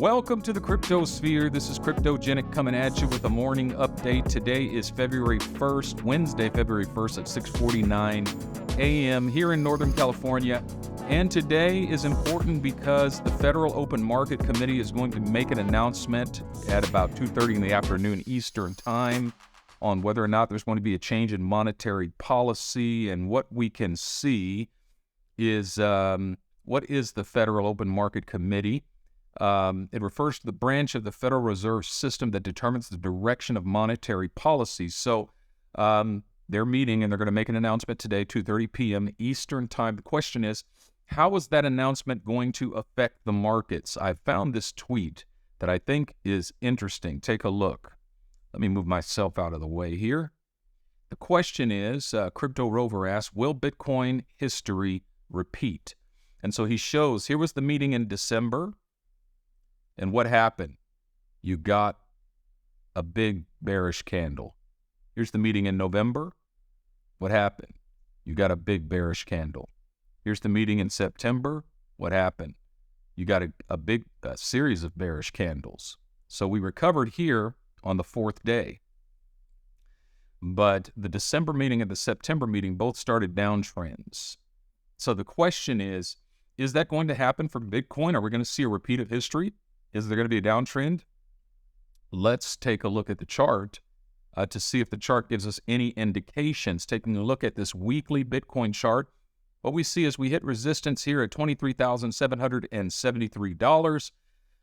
Welcome to the Crypto Sphere. This is Cryptogenic coming at you with a morning update. Today is February 1st, Wednesday, February 1st at 6:49 a.m. here in Northern California. And today is important because the Federal Open Market Committee is going to make an announcement at about 2:30 in the afternoon Eastern Time on whether or not there's going to be a change in monetary policy. And what we can see is what is the Federal Open Market Committee? It refers to the branch of the Federal Reserve System that determines the direction of monetary policy. So they're meeting and they're going to make an announcement today, 2:30 p.m. Eastern Time. The question is, how is that announcement going to affect the markets? I found this tweet that I think is interesting. Take a look. Let me move myself out of the way here. The question is, Crypto Rover asks, will Bitcoin history repeat? And so he shows, here was the meeting in December. And what happened? You got a big bearish candle. Here's the meeting in November. What happened? You got a big bearish candle. Here's the meeting in September. What happened? You got a big series of bearish candles. So we recovered here on the fourth day. But the December meeting and the September meeting both started downtrends. So the question is that going to happen for Bitcoin? Are we going to see a repeat of history? Is there going to be a downtrend? Let's take a look at the chart to see if the chart gives us any indications. Taking a look at this weekly Bitcoin chart, what we see is we hit resistance here at $23,773.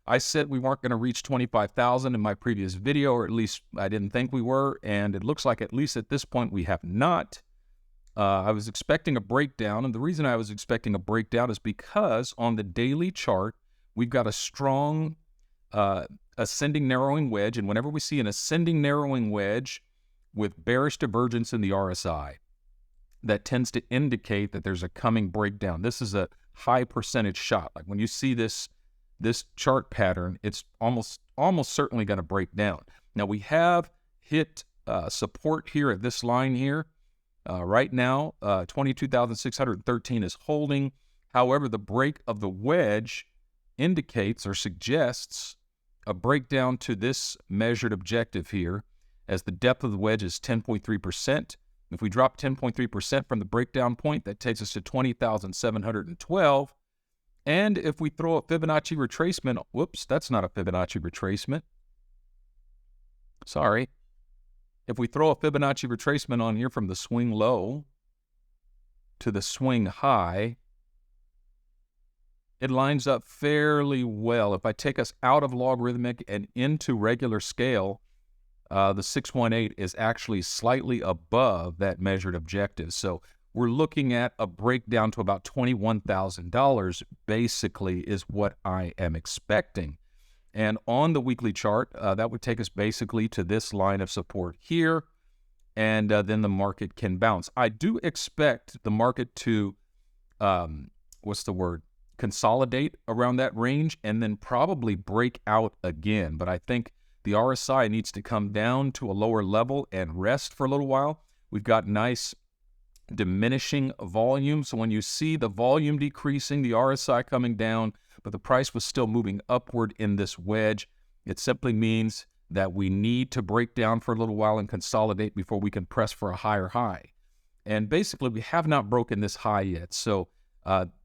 I said we weren't going to reach 25,000 in my previous video, or at least I didn't think we were, and it looks like at least at this point we have not. I was expecting a breakdown, and the reason I was expecting a breakdown is because on the daily chart, we've got a strong ascending narrowing wedge, and whenever we see an ascending narrowing wedge with bearish divergence in the RSI, that tends to indicate that there's a coming breakdown. This is a high percentage shot. Like when you see this chart pattern, it's almost certainly going to break down. Now we have hit support here at this line here. Right now, 22,613 is holding. However, the break of the wedge indicates or suggests a breakdown to this measured objective here, as the depth of the wedge is 10.3%. If we drop 10.3% from the breakdown point, that takes us to 20,712. And if we throw a Fibonacci retracement, whoops, that's not a Fibonacci retracement. Sorry. If we throw a Fibonacci retracement on here from the swing low to the swing high, it lines up fairly well. If I take us out of logarithmic and into regular scale, the 618 is actually slightly above that measured objective. So we're looking at a breakdown to about $21,000 basically is what I am expecting. And on the weekly chart, that would take us basically to this line of support here, and then the market can bounce. I do expect the market to, consolidate around that range and then probably break out again. But I think the RSI needs to come down to a lower level and rest for a little while. We've got nice diminishing volume. So when you see the volume decreasing, the RSI coming down, but the price was still moving upward in this wedge, it simply means that we need to break down for a little while and consolidate before we can press for a higher high. And basically, we have not broken this high yet. So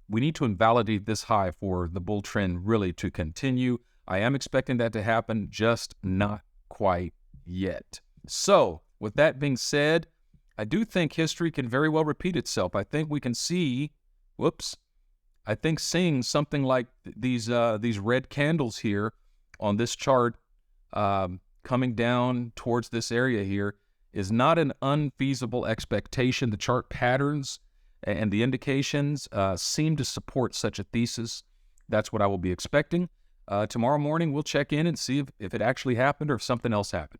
we need to invalidate this high for the bull trend really to continue. I am expecting that to happen, just not quite yet. So with that being said, I do think history can very well repeat itself. I think we can see, seeing something like these red candles here on this chart coming down towards this area here is not an unfeasible expectation. The chart patterns and the indications seem to support such a thesis. That's what I will be expecting. Tomorrow morning, we'll check in and see if it actually happened or if something else happened.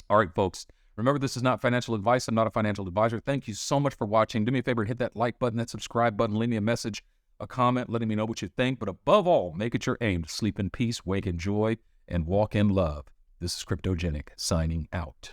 All right, folks. Remember, this is not financial advice. I'm not a financial advisor. Thank you so much for watching. Do me a favor and hit that like button, that subscribe button. Leave me a message, a comment, letting me know what you think. But above all, make it your aim to sleep in peace, wake in joy, and walk in love. This is Cryptogenic signing out.